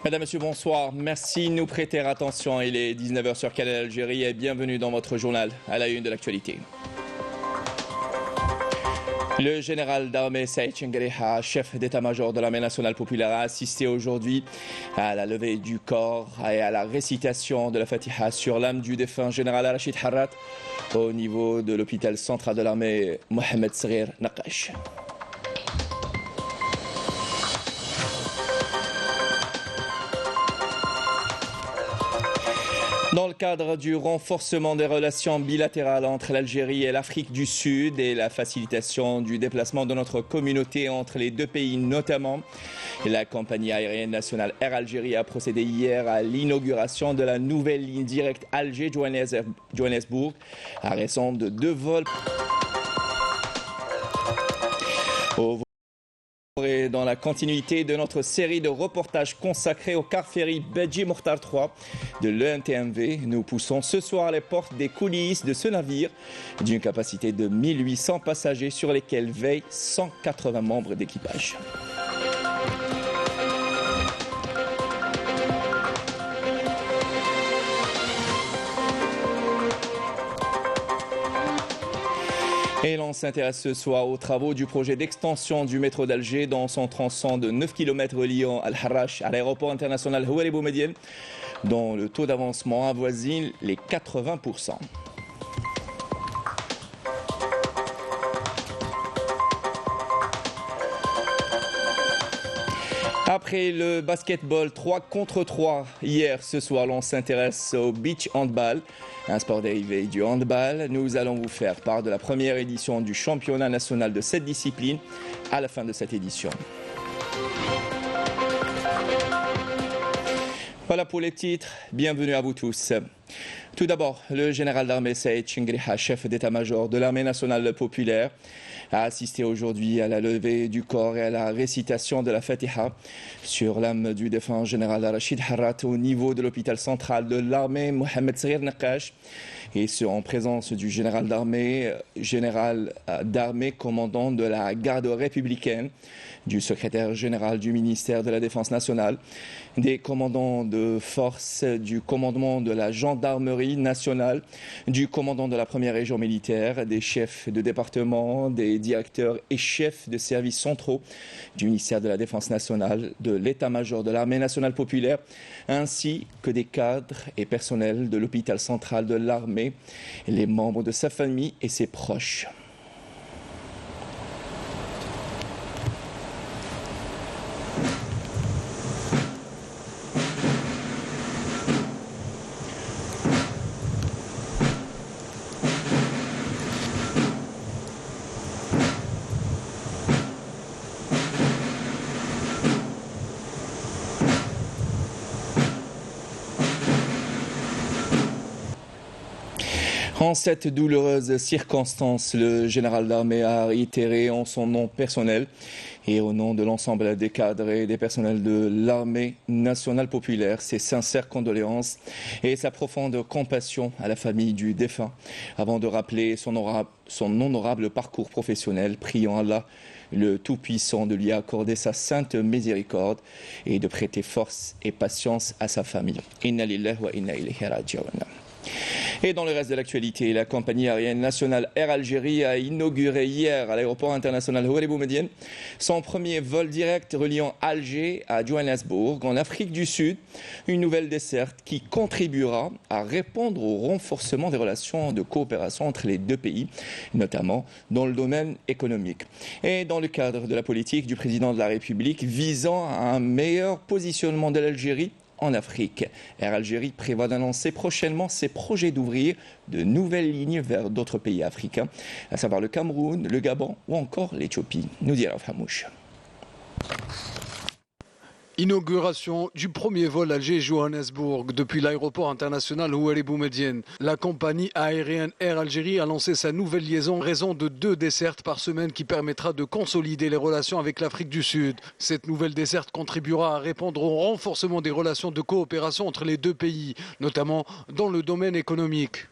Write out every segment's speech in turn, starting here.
Mesdames, Messieurs, bonsoir. Merci de nous prêter attention. Il est 19h sur Canal Algérie et bienvenue dans votre journal à la une de l'actualité. Le général d'armée Saïd Chenguereha, chef d'état-major de l'armée nationale populaire, a assisté aujourd'hui à la levée du corps et à la récitation de la Fatiha sur l'âme du défunt général Rachid Harrat au niveau de l'hôpital central de l'armée Mohamed Saghir Naqash. Dans le cadre du renforcement des relations bilatérales entre l'Algérie et l'Afrique du Sud et la facilitation du déplacement de notre communauté entre les deux pays notamment, la compagnie aérienne nationale Air Algérie a procédé hier à l'inauguration de la nouvelle ligne directe Alger-Johannesburg à raison de 2 vols. Et dans la continuité de notre série de reportages consacrés au car ferry Bedji Mokhtar 3 de l'ENTMV, nous poussons ce soir les portes des coulisses de ce navire d'une capacité de 1800 passagers sur lesquels veillent 180 membres d'équipage. Et l'on s'intéresse ce soir aux travaux du projet d'extension du métro d'Alger dans son tronçon de 9 km reliant Al-Harrach à l'aéroport international Houari Boumediene, dont le taux d'avancement avoisine les 80%. Après le basketball 3 contre 3 hier, ce soir, l'on s'intéresse au beach handball, un sport dérivé du handball. Nous allons vous faire part de la première édition du championnat national de cette discipline à la fin de cette édition. Voilà pour les titres. Bienvenue à vous tous. Tout d'abord, le général d'armée Saïd Chenguereha, chef d'état-major de l'armée nationale populaire, a assisté aujourd'hui à la levée du corps et à la récitation de la Fatiha sur l'âme du défunt général Rachid Harrat au niveau de l'hôpital central de l'armée Mohamed Saghir Naqash, et ce en présence du général d'armée commandant de la garde républicaine, du secrétaire général du ministère de la Défense nationale, des commandants de force, du commandement de la gendarmerie nationale, du commandant de la première région militaire, des chefs de département, des directeurs et chefs de services centraux du ministère de la Défense nationale, de l'état-major de l'armée nationale populaire, ainsi que des cadres et personnels de l'hôpital central de l'armée, les membres de sa famille et ses proches. En cette douloureuse circonstance, le général d'armée a réitéré en son nom personnel et au nom de l'ensemble des cadres et des personnels de l'armée nationale populaire ses sincères condoléances et sa profonde compassion à la famille du défunt, avant de rappeler son honorable parcours professionnel, priant Allah le Tout-Puissant de lui accorder sa sainte miséricorde et de prêter force et patience à sa famille. Inna lillahi wa inna ilayhi raji'un. Et dans le reste de l'actualité, la compagnie aérienne nationale Air Algérie a inauguré hier à l'aéroport international Houari Boumediene son premier vol direct reliant Alger à Johannesburg en Afrique du Sud, une nouvelle desserte qui contribuera à répondre au renforcement des relations de coopération entre les deux pays, notamment dans le domaine économique. Et dans le cadre de la politique du président de la République visant à un meilleur positionnement de l'Algérie en Afrique, Air Algérie prévoit d'annoncer prochainement ses projets d'ouvrir de nouvelles lignes vers d'autres pays africains, à savoir le Cameroun, le Gabon ou encore l'Éthiopie. Nous dit Raouf Hamouche. Inauguration du premier vol Alger-Johannesburg depuis l'aéroport international Houari Boumediene. La compagnie aérienne Air Algérie a lancé sa nouvelle liaison en raison de 2 dessertes par semaine qui permettra de consolider les relations avec l'Afrique du Sud. Cette nouvelle desserte contribuera à répondre au renforcement des relations de coopération entre les deux pays, notamment dans le domaine économique.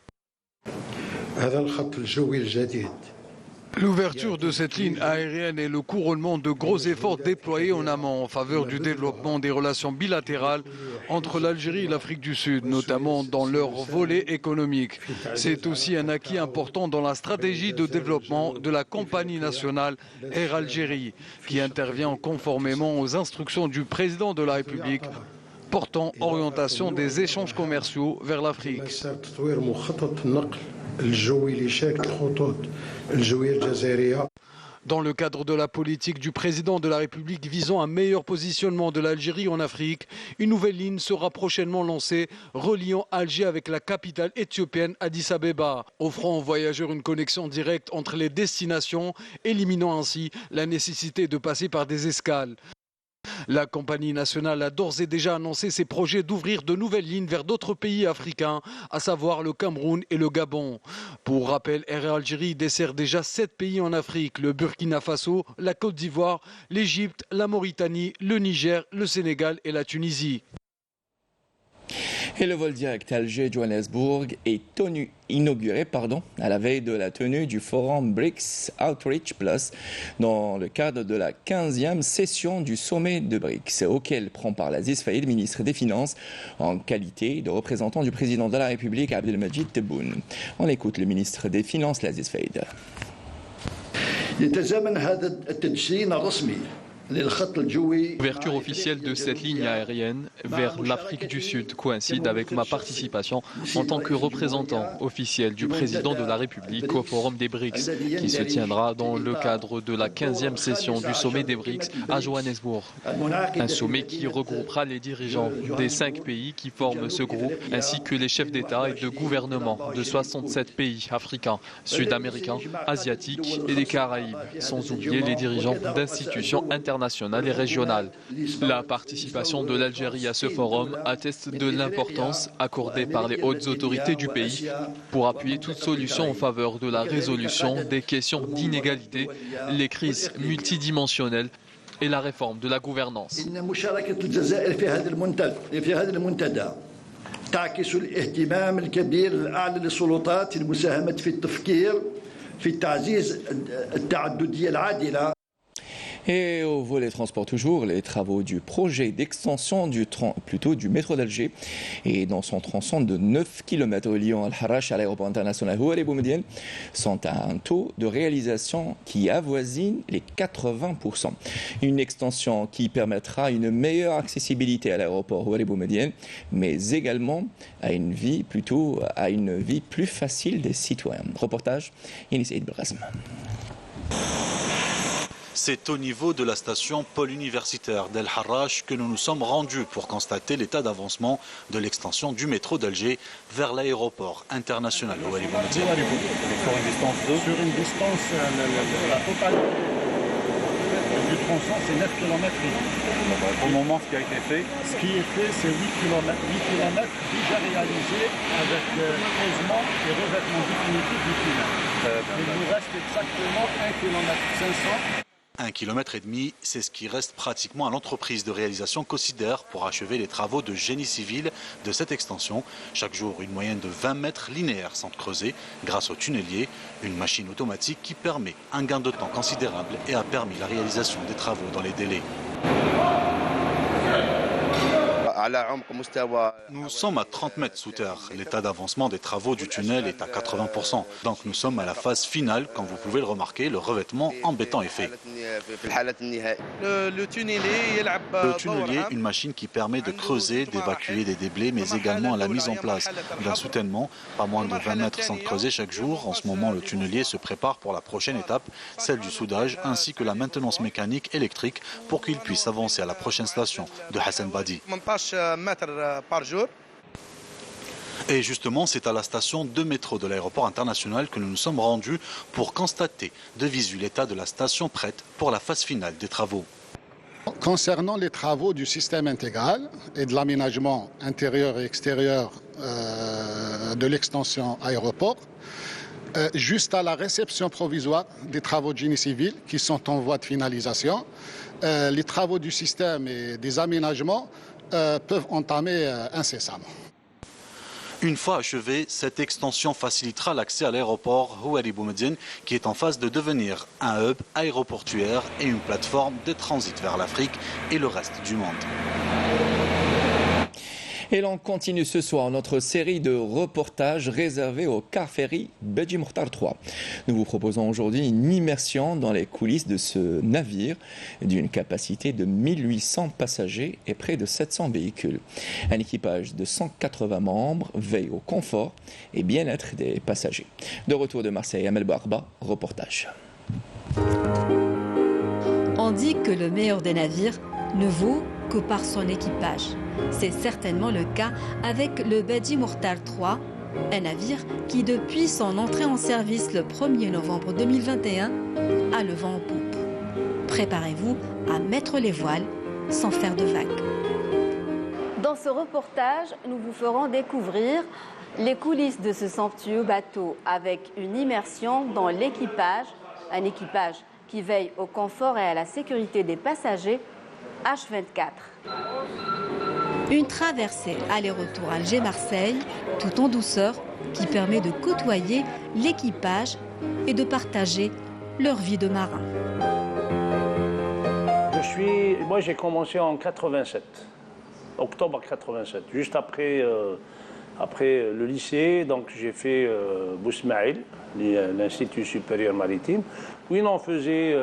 L'ouverture de cette ligne aérienne est le couronnement de gros efforts déployés en amont en faveur du développement des relations bilatérales entre l'Algérie et l'Afrique du Sud, notamment dans leur volet économique. C'est aussi un acquis important dans la stratégie de développement de la compagnie nationale Air Algérie, qui intervient conformément aux instructions du président de la République portant orientation des échanges commerciaux vers l'Afrique. Dans le cadre de la politique du président de la République visant un meilleur positionnement de l'Algérie en Afrique, une nouvelle ligne sera prochainement lancée reliant Alger avec la capitale éthiopienne Addis Abeba, offrant aux voyageurs une connexion directe entre les destinations, éliminant ainsi la nécessité de passer par des escales. La compagnie nationale a d'ores et déjà annoncé ses projets d'ouvrir de nouvelles lignes vers d'autres pays africains, à savoir le Cameroun et le Gabon. Pour rappel, Air Algérie dessert déjà 7 pays en Afrique, le Burkina Faso, la Côte d'Ivoire, l'Égypte, la Mauritanie, le Niger, le Sénégal et la Tunisie. Et le vol direct Alger-Johannesburg est inauguré à la veille de la tenue du forum BRICS Outreach Plus dans le cadre de la 15e session du sommet de BRICS, auquel prend part l'Aziz Faïd, ministre des Finances, en qualité de représentant du président de la République, Abdelmajid Tebboune. On écoute le ministre des Finances, l'Aziz Faïd. L'ouverture officielle de cette ligne aérienne vers l'Afrique du Sud coïncide avec ma participation en tant que représentant officiel du président de la République au Forum des BRICS, qui se tiendra dans le cadre de la 15e session du sommet des BRICS à Johannesburg. Un sommet qui regroupera les dirigeants des 5 pays qui forment ce groupe, ainsi que les chefs d'État et de gouvernement de 67 pays africains, sud-américains, asiatiques et des Caraïbes, sans oublier les dirigeants d'institutions internationales et régionales. La participation de l'Algérie à ce forum atteste de l'importance accordée par les hautes autorités du pays pour appuyer toute solution en faveur de la résolution des questions d'inégalité, les crises multidimensionnelles et la réforme de la gouvernance. Et au volet transport toujours, les travaux du projet d'extension du métro d'Alger et dans son tronçon de 9 km reliant Al-Harrach à l'aéroport international Houari Boumediene sont à un taux de réalisation qui avoisine les 80%. Une extension qui permettra une meilleure accessibilité à l'aéroport Houari Boumediene, mais également à une vie plus facile des citoyens. Reportage, Yanis Eid Belghasem. C'est au niveau de la station pôle universitaire d'El Harrach que nous nous sommes rendus pour constater l'état d'avancement de l'extension du métro d'Alger vers l'aéroport international. Sur une distance la totale du tronçon, c'est 9 km. Au moment, ce qui a été fait, c'est 8 km déjà réalisés avec aisement et revêtement définitif du tunnel. Il nous reste exactement 1 km 500. 1,5 km, c'est ce qui reste pratiquement à l'entreprise de réalisation Cossidère pour achever les travaux de génie civil de cette extension. Chaque jour, une moyenne de 20 mètres linéaires sont creusés grâce au tunnelier, une machine automatique qui permet un gain de temps considérable et a permis la réalisation des travaux dans les délais. Nous sommes à 30 mètres sous terre. L'état d'avancement des travaux du tunnel est à 80%. Donc nous sommes à la phase finale. Comme vous pouvez le remarquer, le revêtement en béton est fait. Le tunnelier, une machine qui permet de creuser, d'évacuer des déblais, mais également à la mise en place d'un soutènement. Pas moins de 20 mètres sont creusés chaque jour. En ce moment, le tunnelier se prépare pour la prochaine étape, celle du soudage, ainsi que la maintenance mécanique électrique pour qu'il puisse avancer à la prochaine station de Hassan Badi. Et justement, c'est à la station de métro de l'aéroport international que nous nous sommes rendus pour constater de visu l'état de la station prête pour la phase finale des travaux. Concernant les travaux du système intégral et de l'aménagement intérieur et extérieur de l'extension aéroport, juste à la réception provisoire des travaux de génie civil qui sont en voie de finalisation, les travaux du système et des aménagements peuvent entamer incessamment. Une fois achevée, cette extension facilitera l'accès à l'aéroport Houari Boumediene qui est en phase de devenir un hub aéroportuaire et une plateforme de transit vers l'Afrique et le reste du monde. Et l'on continue ce soir notre série de reportages réservés au car ferry Bedji Mokhtar 3. Nous vous proposons aujourd'hui une immersion dans les coulisses de ce navire d'une capacité de 1800 passagers et près de 700 véhicules. Un équipage de 180 membres veille au confort et bien-être des passagers. De retour de Marseille, Amel Barba, reportage. On dit que le meilleur des navires ne vaut que par son équipage. C'est certainement le cas avec le Bedji Mokhtar 3, un navire qui depuis son entrée en service le 1er novembre 2021 a le vent en poupe. Préparez-vous à mettre les voiles sans faire de vagues. Dans ce reportage, nous vous ferons découvrir les coulisses de ce somptueux bateau avec une immersion dans l'équipage, un équipage qui veille au confort et à la sécurité des passagers H24. Une traversée aller-retour Alger-Marseille, tout en douceur, qui permet de côtoyer l'équipage et de partager leur vie de marin. Moi j'ai commencé en 87, octobre 87, juste après le lycée, donc j'ai fait Bousmaïl, l'Institut supérieur maritime, où on faisait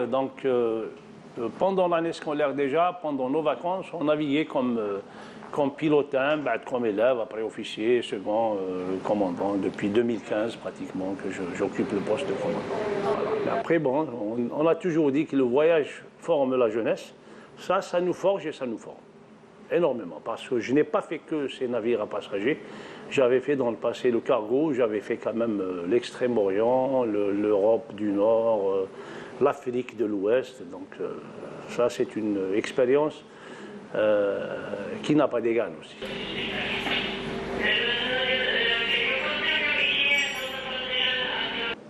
pendant l'année scolaire déjà, pendant nos vacances, on naviguait comme pilotin, comme élève, après officier, second, commandant, depuis 2015 pratiquement que j'occupe le poste de commandant. Mais après, bon, on a toujours dit que le voyage forme la jeunesse. Ça nous forge et ça nous forme énormément. Parce que je n'ai pas fait que ces navires à passagers. J'avais fait dans le passé le cargo, j'avais fait quand même l'Extrême-Orient, l'Europe du Nord, l'Afrique de l'Ouest. Donc ça, c'est une expérience qui n'a pas d'égal aussi.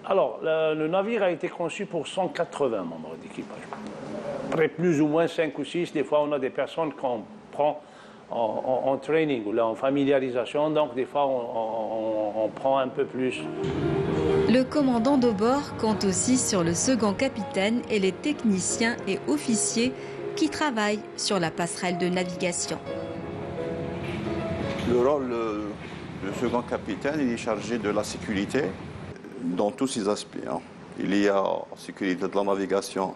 Alors, le navire a été conçu pour 180 membres d'équipage. Après plus ou moins 5 ou 6, des fois on a des personnes qu'on prend en training ou là, en familiarisation, donc des fois on prend un peu plus. Le commandant de bord compte aussi sur le second capitaine et les techniciens et officiers qui travaillent sur la passerelle de navigation. Le rôle du second capitaine, il est chargé de la sécurité dans tous ses aspects. Il y a la sécurité de la navigation,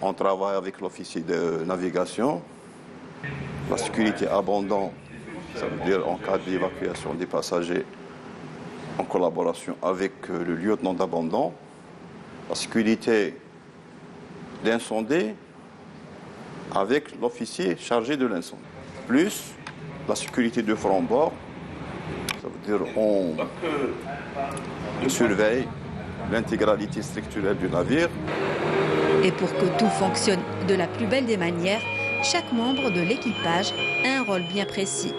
on travaille avec l'officier de navigation. La sécurité abondante, ça veut dire en cas d'évacuation des passagers, en collaboration avec le lieutenant d'abandon. La sécurité d'incendie, avec l'officier chargé de l'incendie. Plus la sécurité de front-bord, ça veut dire on surveille l'intégralité structurelle du navire. Et pour que tout fonctionne de la plus belle des manières, chaque membre de l'équipage a un rôle bien précis.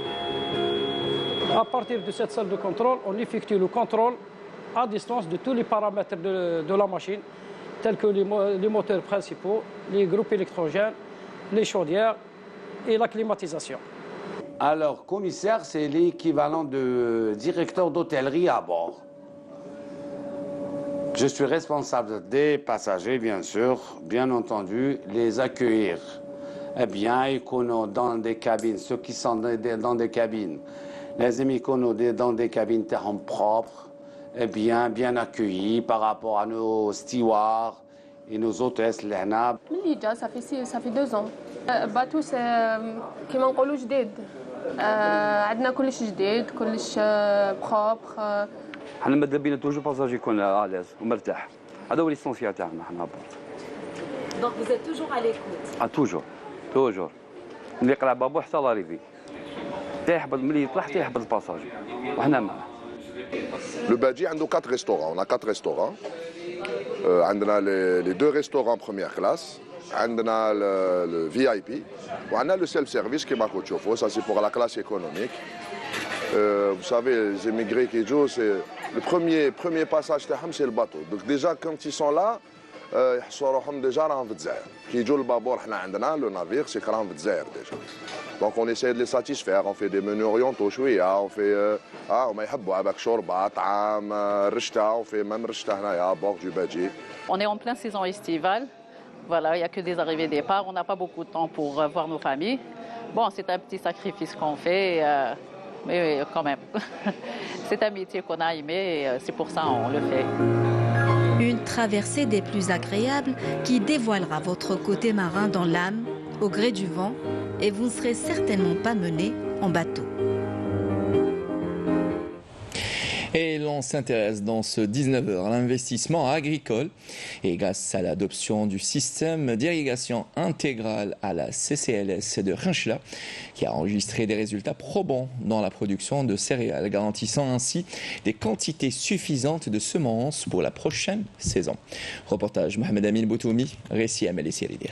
À partir de cette salle de contrôle, on effectue le contrôle à distance de tous les paramètres de la machine, tels que les moteurs principaux, les groupes électrogènes, les chaudières et la climatisation. Alors, commissaire, c'est l'équivalent de directeur d'hôtellerie à bord. Je suis responsable des passagers, bien sûr, bien entendu, les accueillir. Eh bien, icono dans des cabines, ceux qui sont dans des cabines, les iconos dans des cabines propres, eh bien accueillis par rapport à nos stewards et nos hôtesses. Ça fait 2 ans. Bateau, c'est كما نقولوا جديد. عندنا كلش جديد، كلش propre. حنا ماذا بينا توجو باساجي يكون عاليز ومرتاح. هذا هو ليسونسيال تاعنا حنا. Donc vous êtes toujours à l'écoute. توجور. اللي يقلع بابو حتى لاريفي. تيحبط ملي يطلع تيحبط الباساجي. وحنا معاه. Le Bedji عنده 4 restaurants. On a 4 restaurants. عندنا les 2 restaurants première classe. عندنا le VIP. وعندنا le self-service qui m'a coaché. Ça c'est pour la classe économique. Vous savez, les émigrés qui jouent, c'est le premier passage c'est le bateau. Donc déjà quand ils sont là, يحسوا روحهم ديجا راهم في الجزائر. كي يجوا البابور حنا عندنا لو نافير سي راهم في الجزائر ديجا. Donc on essaie de les satisfaire, on fait des menus orientaux, on fait on fait même à bord du badji. On est en pleine saison estivale, voilà, il n'y a que des arrivées et départs, on n'a pas beaucoup de temps pour voir nos familles. Bon, c'est un petit sacrifice qu'on fait, mais quand même, c'est un métier qu'on a aimé et c'est pour ça qu'on le fait. Une traversée des plus agréables qui dévoilera votre côté marin dans l'âme, au gré du vent, et vous ne serez certainement pas mené en bateau. Et l'on s'intéresse dans ce 19h à l'investissement agricole. Et grâce à l'adoption du système d'irrigation intégrale à la CCLS de Khenchela, qui a enregistré des résultats probants dans la production de céréales, garantissant ainsi des quantités suffisantes de semences pour la prochaine saison. Reportage Mohamed Amin Boutoumi, récit Amélie Siridir.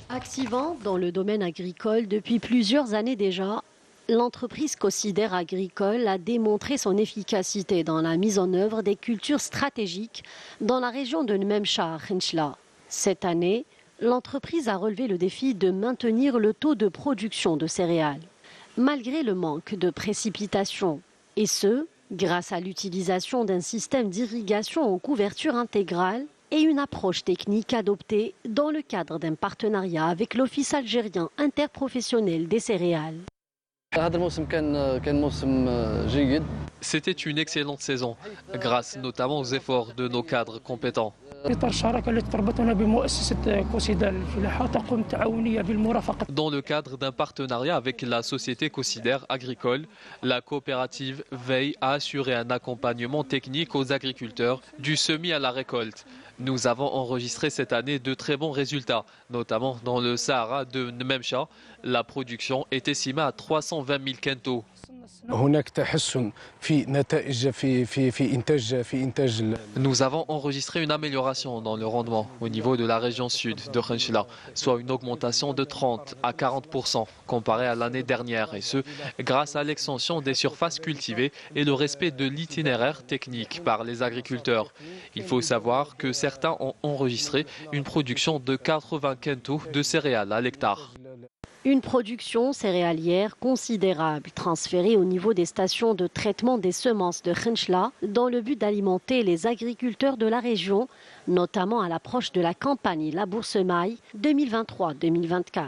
Activant dans le domaine agricole depuis plusieurs années déjà, l'entreprise Cosider Agricole a démontré son efficacité dans la mise en œuvre des cultures stratégiques dans la région de N'Memcha à Khenchela. Cette année, l'entreprise a relevé le défi de maintenir le taux de production de céréales, malgré le manque de précipitations. Et ce, grâce à l'utilisation d'un système d'irrigation en couverture intégrale et une approche technique adoptée dans le cadre d'un partenariat avec l'Office algérien interprofessionnel des céréales. C'était une excellente saison, grâce notamment aux efforts de nos cadres compétents. Dans le cadre d'un partenariat avec la société Cosider Agricole, la coopérative veille à assurer un accompagnement technique aux agriculteurs du semis à la récolte. Nous avons enregistré cette année de très bons résultats, notamment dans le Sahara de N'Memcha. La production est estimée à 320 000 quintaux. Nous avons enregistré une amélioration dans le rendement au niveau de la région sud de Khenchela, soit une augmentation de 30 à 40% comparé à l'année dernière, et ce, grâce à l'extension des surfaces cultivées et le respect de l'itinéraire technique par les agriculteurs. Il faut savoir que certains ont enregistré une production de 80 quintaux de céréales à l'hectare. Une production céréalière considérable transférée au niveau des stations de traitement des semences de Khenchela dans le but d'alimenter les agriculteurs de la région, notamment à l'approche de la campagne Labour Semaille 2023-2024.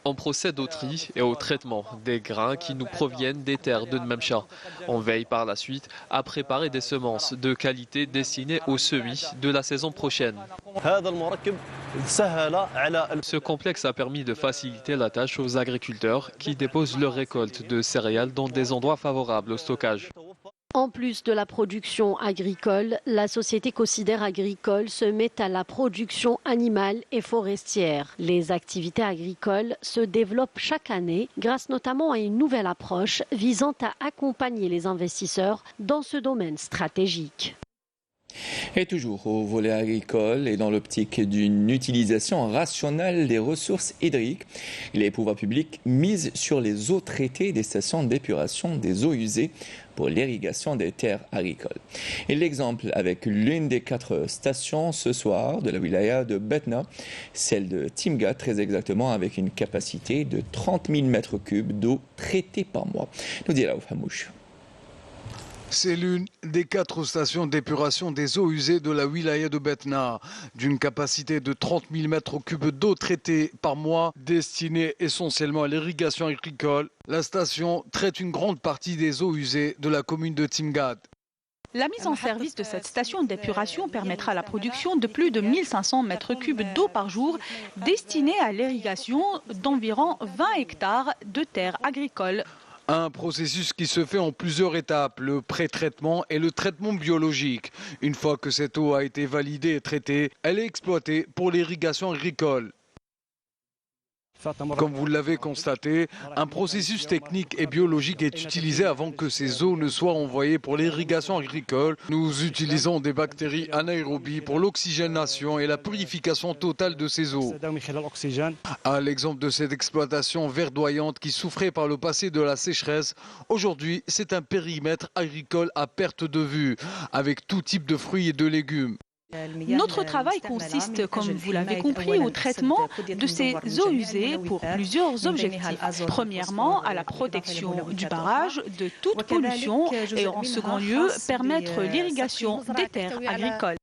On procède au tri et au traitement des grains qui nous proviennent des terres de N'Memcha. On veille par la suite à préparer des semences de qualité destinées aux semis de la saison prochaine. Ce complexe a permis de faciliter la tâche aux agriculteurs qui déposent leurs récoltes de céréales dans des endroits favorables au stockage. En plus de la production agricole, la société Cosider Agricole se met à la production animale et forestière. Les activités agricoles se développent chaque année grâce notamment à une nouvelle approche visant à accompagner les investisseurs dans ce domaine stratégique. Et toujours au volet agricole et dans l'optique d'une utilisation rationnelle des ressources hydriques, les pouvoirs publics misent sur les eaux traitées des stations d'épuration des eaux usées pour l'irrigation des terres agricoles. Et l'exemple avec l'une des 4 stations ce soir de la wilaya de Betna, celle de Timga très exactement, avec une capacité de 30 000 mètres cubes d'eau traitée par mois. Nous dit Raouf Hamouche. C'est l'une des 4 stations d'épuration des eaux usées de la wilaya de Betna, d'une capacité de 30 000 mètres cubes d'eau traitée par mois, destinée essentiellement à l'irrigation agricole. La station traite une grande partie des eaux usées de la commune de Timgad. La mise en service de cette station d'épuration permettra la production de plus de 1500 mètres cubes d'eau par jour, destinée à l'irrigation d'environ 20 hectares de terres agricoles. Un processus qui se fait en plusieurs étapes, le pré-traitement et le traitement biologique. Une fois que cette eau a été validée et traitée, elle est exploitée pour l'irrigation agricole. Comme vous l'avez constaté, un processus technique et biologique est utilisé avant que ces eaux ne soient envoyées pour l'irrigation agricole. Nous utilisons des bactéries anaérobies pour l'oxygénation et la purification totale de ces eaux. À l'exemple de cette exploitation verdoyante qui souffrait par le passé de la sécheresse, aujourd'hui c'est un périmètre agricole à perte de vue, avec tout type de fruits et de légumes. Notre travail consiste, comme vous l'avez compris, au traitement de ces eaux usées pour plusieurs objectifs. Premièrement, à la protection du barrage de toute pollution et en second lieu, permettre l'irrigation des terres agricoles.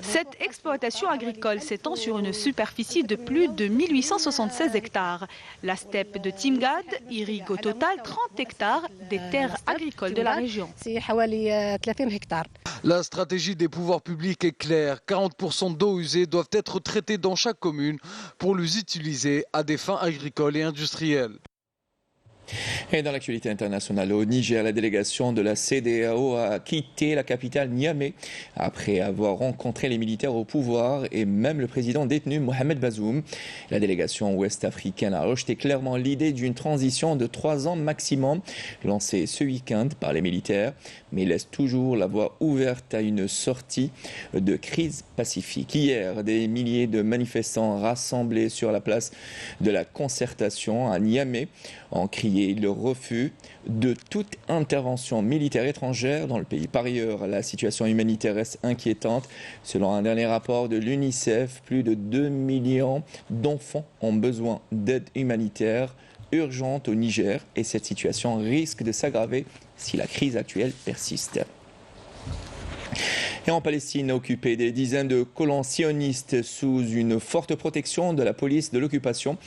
Cette exploitation agricole s'étend sur une superficie de plus de 1876 hectares. La steppe de Timgad irrigue au total 30 hectares des terres agricoles de la région. La stratégie des pouvoirs publics est claire. 40% d'eau usée doivent être traitées dans chaque commune pour les utiliser à des fins agricoles et industrielles. Et dans l'actualité internationale, au Niger, la délégation de la CEDEAO a quitté la capitale Niamey après avoir rencontré les militaires au pouvoir et même le président détenu Mohamed Bazoum. La délégation ouest-africaine a rejeté clairement l'idée d'une transition de 3 ans maximum lancée ce week-end par les militaires, mais laisse toujours la voie ouverte à une sortie de crise pacifique. Hier, des milliers de manifestants rassemblés sur la place de la Concertation à Niamey ont crié le refus de toute intervention militaire étrangère dans le pays. Par ailleurs, la situation humanitaire reste inquiétante. Selon un dernier rapport de l'UNICEF, plus de 2 millions d'enfants ont besoin d'aide humanitaire urgente au Niger et cette situation risque de s'aggraver si la crise actuelle persiste. Et en Palestine occupée, des dizaines de colons sionistes sous une forte protection de la police de l'occupation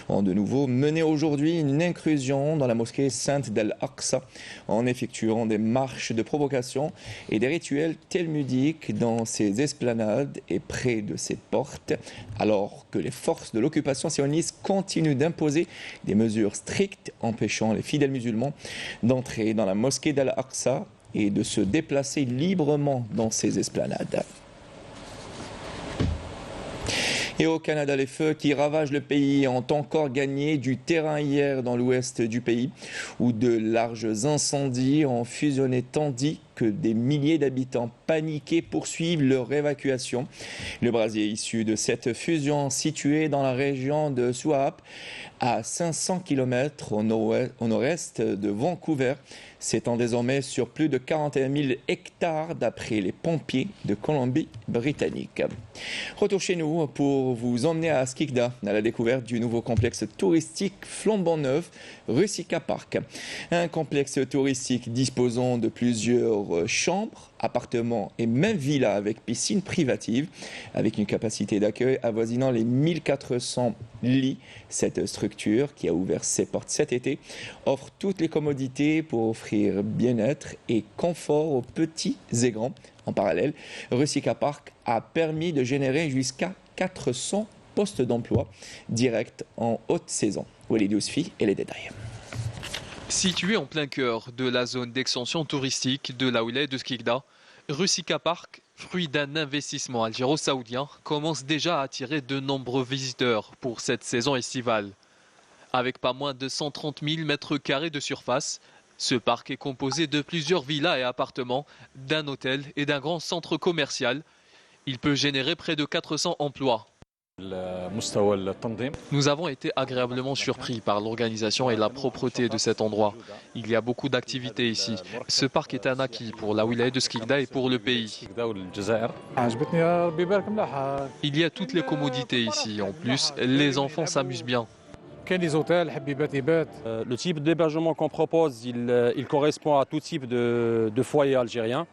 ont de nouveau mené aujourd'hui une incursion dans la mosquée sainte d'Al-Aqsa en effectuant des marches de provocation et des rituels talmudiques dans ses esplanades et près de ses portes, alors que les forces de l'occupation sioniste continuent d'imposer des mesures strictes empêchant les fidèles musulmans d'entrer dans la mosquée d'Al-Aqsa et de se déplacer librement dans ces esplanades. Et au Canada, les feux qui ravagent le pays ont encore gagné du terrain hier dans l'ouest du pays, où de larges incendies ont fusionné tandis que des milliers d'habitants paniqués poursuivent leur évacuation. Le brasier issu de cette fusion situé dans la région de Souap, à 500 km au nord-est de Vancouver, s'étend désormais sur plus de 41 000 hectares d'après les pompiers de Colombie-Britannique. Retour chez nous pour vous emmener à Skikda, à la découverte du nouveau complexe touristique flambant neuf, Rusica Park. Un complexe touristique disposant de plusieurs chambres, appartements et même villas avec piscine privative, avec une capacité d'accueil avoisinant les 1400 lits. Cette structure, qui a ouvert ses portes cet été, offre toutes les commodités pour offrir bien-être et confort aux petits et grands. En parallèle, Rusica Park a permis de générer jusqu'à 400 postes d'emploi directs en haute saison. Walid Yousfi et les détails. Situé en plein cœur de la zone d'extension touristique de la wilaya de Skikda, Rusica Park, fruit d'un investissement algéro-saoudien, commence déjà à attirer de nombreux visiteurs pour cette saison estivale. Avec pas moins de 130 000 mètres carrés de surface, ce parc est composé de plusieurs villas et appartements, d'un hôtel et d'un grand centre commercial. Il peut générer près de 400 emplois. Nous avons été agréablement surpris par l'organisation et la propreté de cet endroit. Il y a beaucoup d'activités ici. Ce parc est un acquis pour la wilaya de Skikda et pour le pays. Il y a toutes les commodités ici. En plus, les enfants s'amusent bien. Le type d'hébergement qu'on propose, il correspond à tout type de foyer algérien,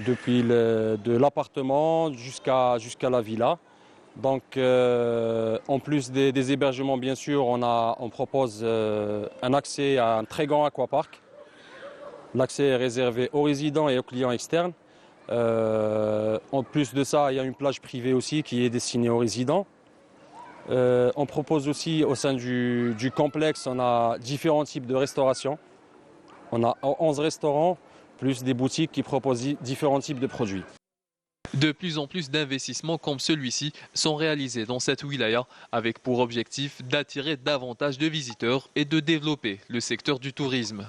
depuis de l'appartement jusqu'à la villa. Donc, en plus des hébergements, bien sûr, on propose un accès à un très grand aquapark. L'accès est réservé aux résidents et aux clients externes. En plus de ça, il y a une plage privée aussi qui est destinée aux résidents. On propose aussi au sein du complexe, on a différents types de restauration. On a 11 restaurants, plus des boutiques qui proposent différents types de produits. De plus en plus d'investissements comme celui-ci sont réalisés dans cette wilaya avec pour objectif d'attirer davantage de visiteurs et de développer le secteur du tourisme.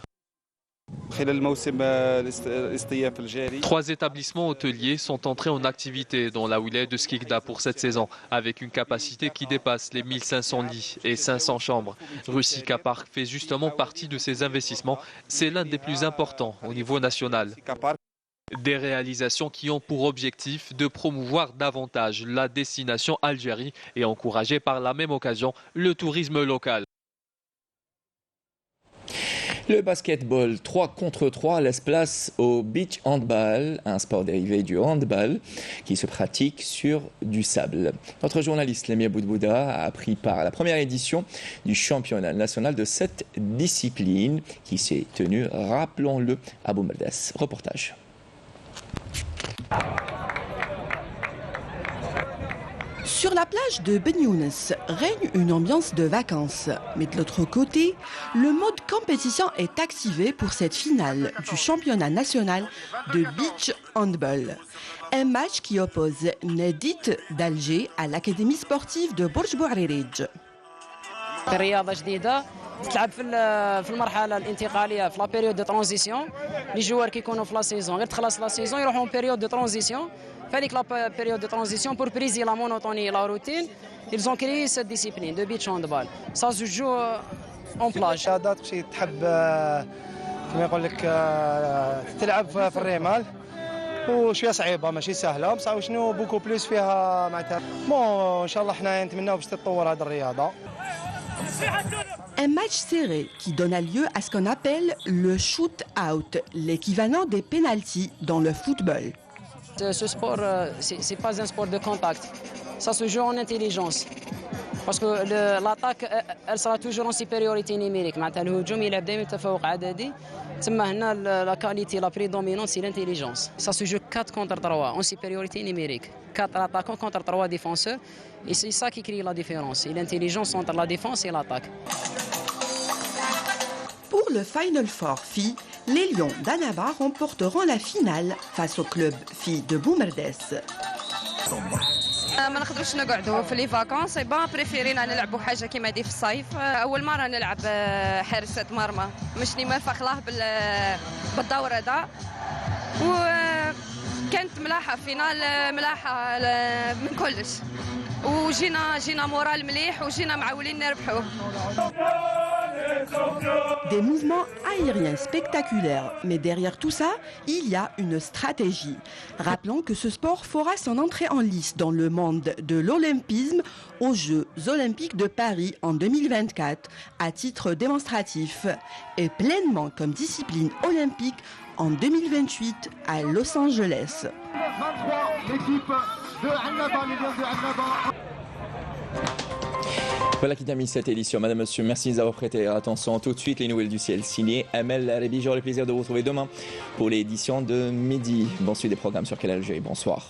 3 établissements hôteliers sont entrés en activité dans la wilaya de Skikda pour cette saison, avec une capacité qui dépasse les 1500 lits et 500 chambres. Rusica Park fait justement partie de ces investissements. C'est l'un des plus importants au niveau national. Des réalisations qui ont pour objectif de promouvoir davantage la destination Algérie et encourager par la même occasion le tourisme local. Le basketball 3 contre 3 laisse place au beach handball, un sport dérivé du handball qui se pratique sur du sable. Notre journaliste Lemia Boudbouda a pris part à la première édition du championnat national de cette discipline qui s'est tenu, rappelons-le, à Boumerdès. Reportage. Sur la plage de Ben Younes règne une ambiance de vacances. Mais de l'autre côté, le mode compétition est activé pour cette finale du championnat national de beach handball. Un match qui oppose Nadit d'Alger à l'académie sportive de Bourj Bouaririj. رياضة جديدة تلعب في المرحلة الانتقالية في لا بيريود دو ترانزيسيون لي جوار كيكونوا في لا سيزون غير تخلص لا سيزون يروحوا بيريود دو ترانزيسيون فهذيك لا بيريود دو ترانزيسيون بور بريزي لا مونوتوني لا روتين ils ont créé cette discipline de beach handball ça se joue en plage رياضات شي تحب كما يقول لك تلعب في الرمال وشويه صعيبه ماشي سهله بصح شنو بوكو بلوس فيها معناتها بون ان شاء الله حنا نتمناو باش تتطور هذه الرياضه. Un match serré qui donna lieu à ce qu'on appelle le shoot-out, l'équivalent des pénaltys dans le football. Ce sport, c'est pas un sport de contact, ça se joue en intelligence. Parce que l'attaque, elle sera toujours en supériorité numérique. معناتها الهجوم يلعب دائما تفوق عددي. تسمى هنا la qualité, la prédominante, c'est l'intelligence. Ça se joue 4 contre 3 en supériorité numérique. 4 attaquants contre 3 défenseurs. Et c'est ça qui crée la différence. Et l'intelligence entre la défense et l'attaque. Pour le Final Four filles, les Lions d'Annaba remporteront la finale face au club filles de Boumerdès. ما نقدروش نقعدوا في لي فاكونس با بريفيرينا نلعبوا حاجه كيما هذه في الصيف اول مره نلعب حارسه مرمى مش لي مرفق الله بالدور هذا وكانت ملاحه فينال ملاحه من كلش وجينا مورال مليح وجينا معولين نربحوا. Des mouvements aériens spectaculaires, mais derrière tout ça, il y a une stratégie. Rappelons que ce sport fera son entrée en lice dans le monde de l'olympisme aux Jeux olympiques de Paris en 2024 à titre démonstratif et pleinement comme discipline olympique en 2028 à Los Angeles. Voilà qui termine cette édition. Madame, Monsieur, merci d'avoir prêté attention. Tout de suite, les nouvelles du ciel signées Amel Rebi. J'aurai le plaisir de vous retrouver demain pour l'édition de midi. Bon suite des programmes sur Canal Algérie. Bonsoir.